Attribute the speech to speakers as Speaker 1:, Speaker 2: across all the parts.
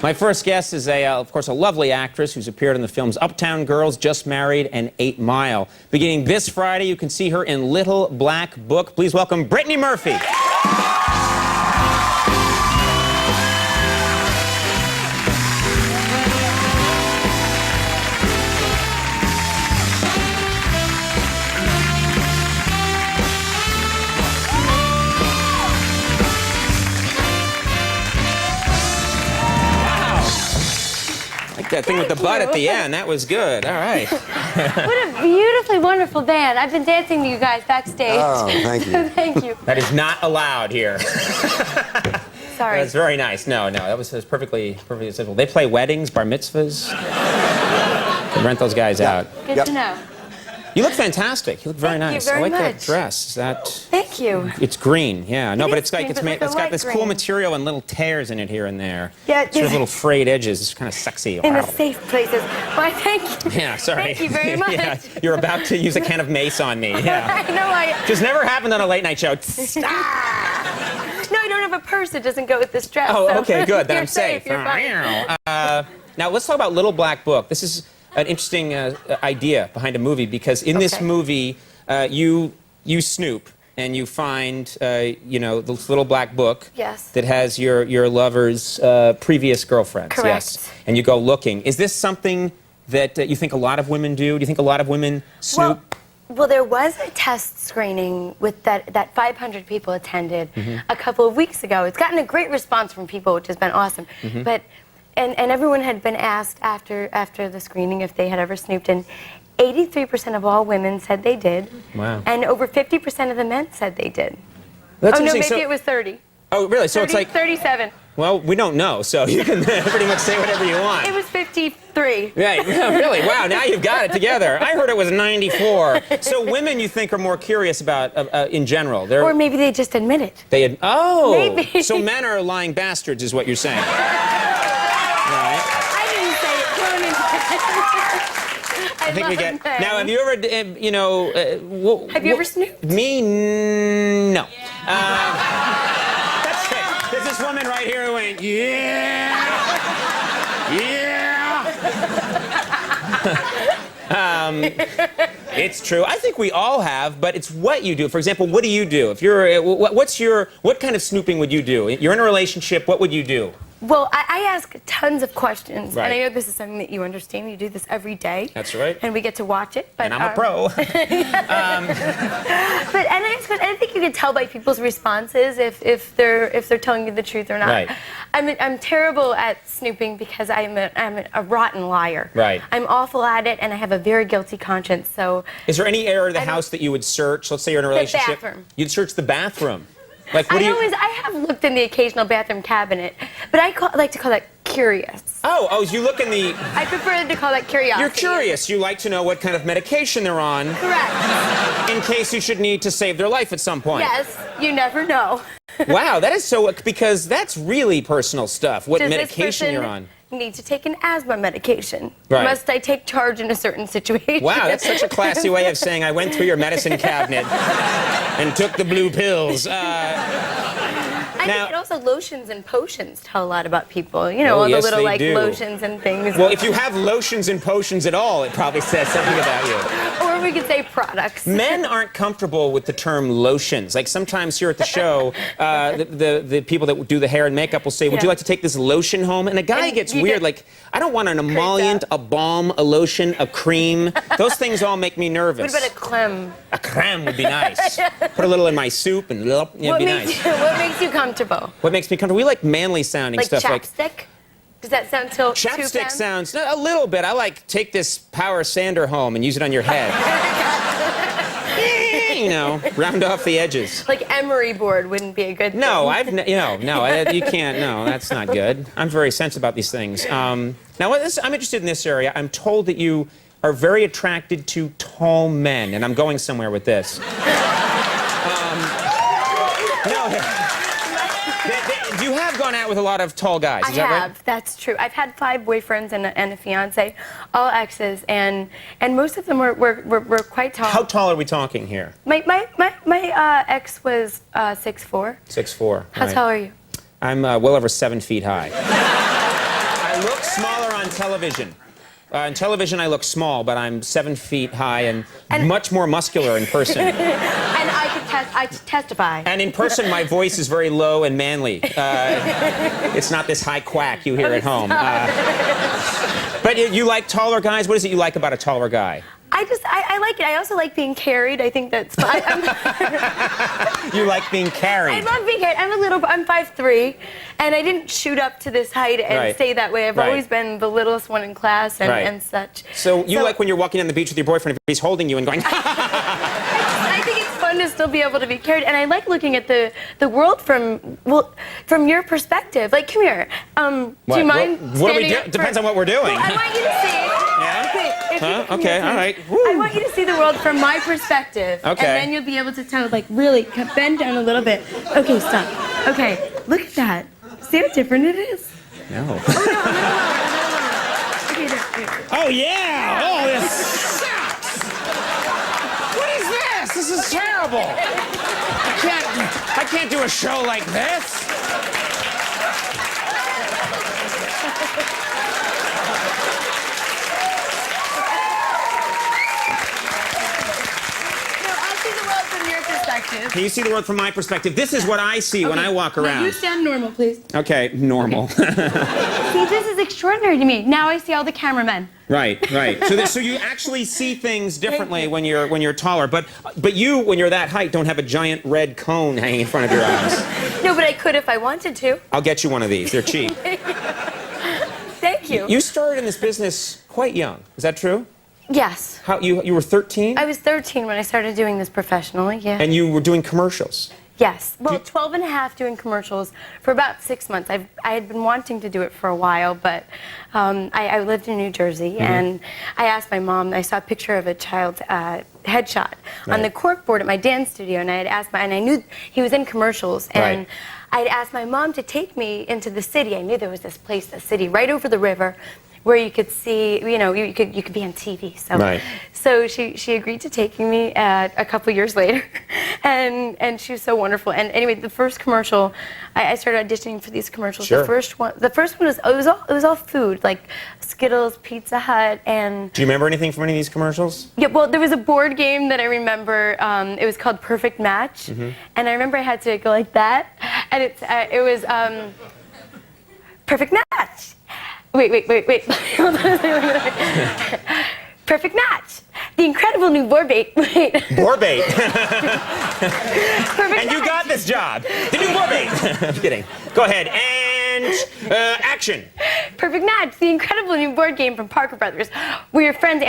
Speaker 1: My first guest is, of course, a lovely actress who's appeared in the films Uptown Girls, Just Married, and 8 Mile. Beginning this Friday, you can see her in Little Black Book. Please welcome Brittany Murphy. That thing with the butt at the end, that was good. All right.
Speaker 2: What a beautifully wonderful band. I've been dancing to you guys backstage.
Speaker 3: Oh, thank you.
Speaker 2: Thank you.
Speaker 1: That is not allowed here.
Speaker 2: Sorry.
Speaker 1: That's very nice. No, that was perfectly simple. They play weddings, bar mitzvahs. They rent those guys out.
Speaker 2: Good to know.
Speaker 1: You look fantastic. You look very nice.
Speaker 2: Thank you very
Speaker 1: I like
Speaker 2: much.
Speaker 1: that dress. Is that?
Speaker 2: Thank you.
Speaker 1: It's green, yeah. No, but it's like
Speaker 2: green,
Speaker 1: it's
Speaker 2: but
Speaker 1: made.
Speaker 2: like a
Speaker 1: It's got
Speaker 2: light
Speaker 1: this cool
Speaker 2: green.
Speaker 1: material and little tears in it here and there.
Speaker 2: Yeah,
Speaker 1: sort of little frayed edges. It's kind of sexy.
Speaker 2: In
Speaker 1: Wow.
Speaker 2: the safe places. Why, thank you.
Speaker 1: Yeah, sorry.
Speaker 2: Thank you very much.
Speaker 1: Yeah, you're about to use a can of mace on me. Yeah.
Speaker 2: I know.
Speaker 1: Just never happened on a late night show.
Speaker 2: No, I don't have a purse. It doesn't go with this dress.
Speaker 1: Oh,
Speaker 2: so
Speaker 1: okay, good. Then
Speaker 2: you're
Speaker 1: I'm safe.
Speaker 2: You're fine.
Speaker 1: Now let's talk about Little Black Book. This is an interesting idea behind a movie because in this movie, you snoop and you find this little black book that has your lover's previous girlfriends.
Speaker 2: Correct.
Speaker 1: Yes, and you go looking. Is this something that you think a lot of women do? Do you think a lot of women snoop?
Speaker 2: Well, there was a test screening with that 500 people attended a couple of weeks ago. It's gotten a great response from people, which has been awesome. But and everyone had been asked after the screening if they had ever snooped, and 83% of all women said they did.
Speaker 1: Wow.
Speaker 2: And over 50% of the men said they did.
Speaker 1: That's
Speaker 2: oh no,
Speaker 1: interesting.
Speaker 2: maybe it was 30.
Speaker 1: Oh, really? So
Speaker 2: 30,
Speaker 1: it's like
Speaker 2: 37.
Speaker 1: Well, we don't know, so you can pretty much say whatever you want.
Speaker 2: It was 53.
Speaker 1: Right, really? Wow, now you've got it together. I heard it was 94. So women, you think, are more curious about, in general.
Speaker 2: Or maybe they just admit it. Maybe.
Speaker 1: So men are lying bastards is what you're saying. Right.
Speaker 2: I didn't say it. Conan.
Speaker 1: I think we get...
Speaker 2: men.
Speaker 1: Now, have you ever,
Speaker 2: Have you ever snooped?
Speaker 1: Me, no. That's it. There's this woman right here who went, yeah, yeah. It's true. I think we all have, but it's what you do. For example, what do you do? If you're, what kind of snooping would you do? You're in a relationship, what would you do?
Speaker 2: Well, I ask tons of questions,
Speaker 1: Right.
Speaker 2: and I know this is something that you understand. You do this every day.
Speaker 1: That's right.
Speaker 2: And we get to watch it. But,
Speaker 1: And I'm a pro.
Speaker 2: But I think you can tell by people's responses if they're telling you the truth or not.
Speaker 1: Right.
Speaker 2: I'm terrible at snooping because I'm a rotten liar.
Speaker 1: Right.
Speaker 2: I'm awful at it, and I have a very guilty conscience. So.
Speaker 1: Is there any area of the house that you would search? Let's say you're in a relationship.
Speaker 2: The bathroom.
Speaker 1: You'd search the bathroom. Like, what do you...
Speaker 2: I have looked in the occasional bathroom cabinet, but I like to call that curious.
Speaker 1: Oh, you look in the...
Speaker 2: I prefer to call that curiosity.
Speaker 1: You're curious. You like to know what kind of medication they're on.
Speaker 2: Correct.
Speaker 1: In case you should need to save their life at some point.
Speaker 2: Yes, you never know.
Speaker 1: Wow, that is so... Because that's really personal stuff, what
Speaker 2: Does
Speaker 1: medication you're on.
Speaker 2: Need to take an asthma medication.
Speaker 1: Right.
Speaker 2: Must I take charge in a certain situation?
Speaker 1: Wow, that's such a classy way of saying I went through your medicine cabinet and took the blue pills.
Speaker 2: I think also lotions and potions tell a lot about people. You know, all
Speaker 1: yes,
Speaker 2: the little
Speaker 1: they do.
Speaker 2: lotions and things.
Speaker 1: Well, if you have lotions and potions at all, it probably says something about you.
Speaker 2: Or we could say products.
Speaker 1: Men aren't comfortable with the term lotions. Like sometimes here at the show, the people that do the hair and makeup will say, would you like to take this lotion home? And a guy gets weird, like, I don't want an emollient, a balm, a lotion, a cream. Those things all make me nervous.
Speaker 2: What about a creme?
Speaker 1: A creme would be nice. Put a little in my soup and it'd be nice.
Speaker 2: What makes you comfortable?
Speaker 1: What makes me comfortable? We like manly sounding
Speaker 2: Like
Speaker 1: stuff.
Speaker 2: chapstick? Does that sound too
Speaker 1: Chapstick sounds a little bit. I like take this power sander home and use it on your head. You know, round off the edges.
Speaker 2: Like emery board wouldn't be a good thing.
Speaker 1: No, you can't. No, that's not good. I'm very sensitive about these things. Now, I'm interested in this area. I'm told that you are very attracted to tall men, and I'm going somewhere with this. You have gone out with a lot of tall guys, is that right?
Speaker 2: I have, that's true. I've had 5 boyfriends and a fiance, all exes, and most of them were quite tall.
Speaker 1: How tall are we talking here?
Speaker 2: My ex was 6'4".
Speaker 1: 6'4".
Speaker 2: How tall are you?
Speaker 1: I'm well over 7 feet high. smaller on television. On television, I look small, but I'm 7 feet high and much more muscular in person.
Speaker 2: And I testify.
Speaker 1: And in person, my voice is very low and manly. It's not this high quack you hear at home. But you like taller guys? What is it you like about a taller guy?
Speaker 2: I like it. I also like being carried. I think that's fine.
Speaker 1: You like being carried?
Speaker 2: I love being carried. I'm 5'3", and I didn't shoot up to this height and stay that way. I've always been the littlest one in class and such.
Speaker 1: So you like when you're walking on the beach with your boyfriend, if he's holding you and going,
Speaker 2: I think it's fun to still be able to be carried, and I like looking at the world from your perspective. Like, come here. Do you mind?
Speaker 1: What do we do? Depends on what we're doing.
Speaker 2: Well, I want you to see.
Speaker 1: Yeah?
Speaker 2: Okay,
Speaker 1: all right.
Speaker 2: I want you to see the world from my perspective.
Speaker 1: Okay.
Speaker 2: And then you'll be able to tell, like, really bend down a little bit. Okay, stop. Okay, look at that. See how different it is?
Speaker 1: No.
Speaker 2: Oh, no. Okay, there.
Speaker 1: Oh, yeah. Oh, this sucks. What is this? This is terrible. I can't do a show like this. Can you see the world from my perspective? This is what I see when I walk around.
Speaker 2: Now you stand normal, please.
Speaker 1: Okay, normal.
Speaker 2: See, this is extraordinary to me. Now I see all the cameramen.
Speaker 1: Right. So you actually see things differently when you're taller. But you, when you're that height, don't have a giant red cone hanging in front of your eyes.
Speaker 2: No, but I could if I wanted to.
Speaker 1: I'll get you one of these. They're cheap.
Speaker 2: Thank you.
Speaker 1: You started in this business quite young. Is that true?
Speaker 2: Yes.
Speaker 1: How you were 13?
Speaker 2: I was 13 when I started doing this professionally, yeah.
Speaker 1: And you were doing commercials?
Speaker 2: Yes. Well, 12 and a half doing commercials for about 6 months. I had been wanting to do it for a while, but I lived in New Jersey, and I asked my mom, I saw a picture of a child's headshot on the corkboard at my dance studio, and I had asked and I knew he was in commercials, and I'd asked my mom to take me into the city. I knew there was this place, a city right over the river, where you could see, you could be on TV. So she agreed to taking me a couple years later, and she was so wonderful. And anyway, the first commercial, I started auditioning for these commercials.
Speaker 1: Sure.
Speaker 2: The first one was it was all food, like Skittles, Pizza Hut, and.
Speaker 1: Do you remember anything from any of these commercials?
Speaker 2: Yeah, well, there was a board game that I remember. It was called Perfect Match, and I remember I had to go like that, and it was Perfect Match. Wait. Hold on. Perfect Match. The incredible new boar bait.
Speaker 1: Boar bait.
Speaker 2: Perfect
Speaker 1: And you got this job. The new boar bait. I'm kidding. Go ahead. And action.
Speaker 2: Perfect Match. The incredible new board game from Parker Brothers, where your friends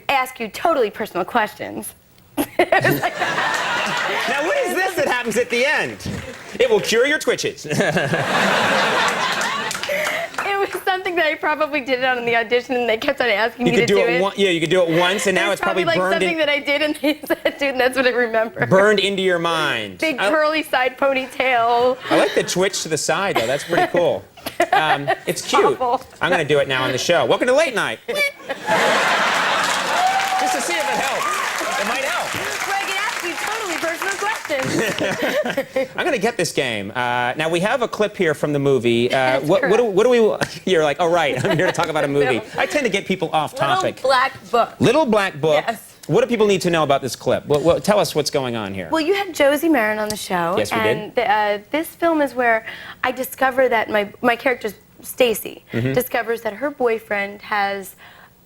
Speaker 2: ask you totally personal questions. It was like that.
Speaker 1: Now, what is this that happens at the end? It will cure your twitches.
Speaker 2: It was something that I probably did on the audition, and they kept on asking me to do it.
Speaker 1: Yeah, you could do it once, and now it's probably
Speaker 2: like
Speaker 1: burned
Speaker 2: something that I did, and they said, dude, that's what I remember.
Speaker 1: Burned into your mind.
Speaker 2: Big curly side ponytail.
Speaker 1: I like the twitch to the side, though. That's pretty cool. It's cute.
Speaker 2: Awful.
Speaker 1: I'm going to do it now on the show. Welcome to Late Night. Just to see if it helps. It might help.
Speaker 2: Where I can ask you totally personal questions.
Speaker 1: I'm going to get this game. Now, we have a clip here from the movie. What do we... You're like, oh, right, I'm here to talk about a movie. No. I tend to get people off topic.
Speaker 2: Little Black Book.
Speaker 1: Little Black Book.
Speaker 2: Yes.
Speaker 1: What do people need to know about this clip? Tell us what's going on here.
Speaker 2: Well, you had Josie Marin on the show.
Speaker 1: Yes, we did.
Speaker 2: And this film is where I discover that my character, Stacy, discovers that her boyfriend has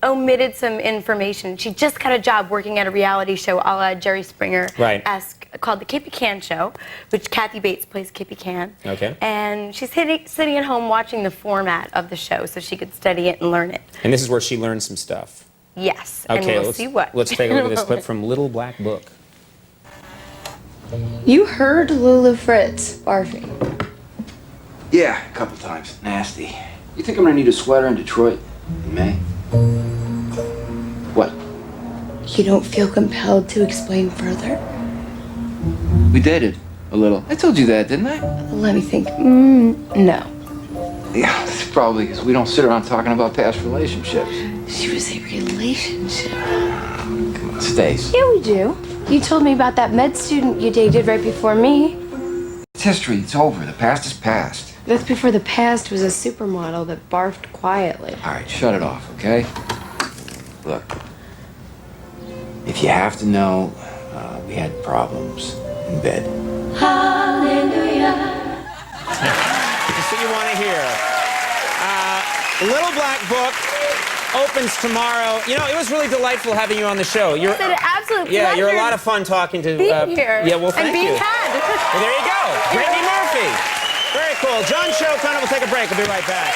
Speaker 2: omitted some information. She just got a job working at a reality show a la Jerry Springer-esque called The Kippy Can Show, which Kathy Bates plays Kippy Can.
Speaker 1: Okay.
Speaker 2: And she's sitting at home watching the format of the show so she could study it and learn it.
Speaker 1: And this is where she learned some stuff.
Speaker 2: Yes,
Speaker 1: okay,
Speaker 2: and we'll see what.
Speaker 1: Let's take a look at this clip from Little Black Book.
Speaker 3: You heard Lulu Fritz barfing.
Speaker 4: Yeah, a couple times. Nasty. You think I'm gonna need a sweater in Detroit in May? What?
Speaker 3: You don't feel compelled to explain further?
Speaker 4: We dated a little. I told you that, didn't I?
Speaker 3: Let me think. No.
Speaker 4: Yeah, that's probably because we don't sit around talking about past relationships.
Speaker 3: She was a relationship.
Speaker 4: Come on, Stace.
Speaker 3: Yeah, we do. You told me about that med student you dated right before me.
Speaker 4: It's history. It's over. The past is past.
Speaker 3: That's before the past was a supermodel that barfed quietly.
Speaker 4: All right, shut it off, okay? Look, if you have to know, we had problems in bed.
Speaker 1: Just what you want to hear. Little Black Book opens tomorrow. You know, it was really delightful having you on the show.
Speaker 2: It's an absolute pleasure.
Speaker 1: Yeah, you're a lot of fun talking to.
Speaker 2: Being here.
Speaker 1: Yeah, well, thank
Speaker 2: and being
Speaker 1: you.
Speaker 2: had.
Speaker 1: Well, there you go, Brittany Murphy. Very cool. John Show, Conan will take a break. We'll be right back.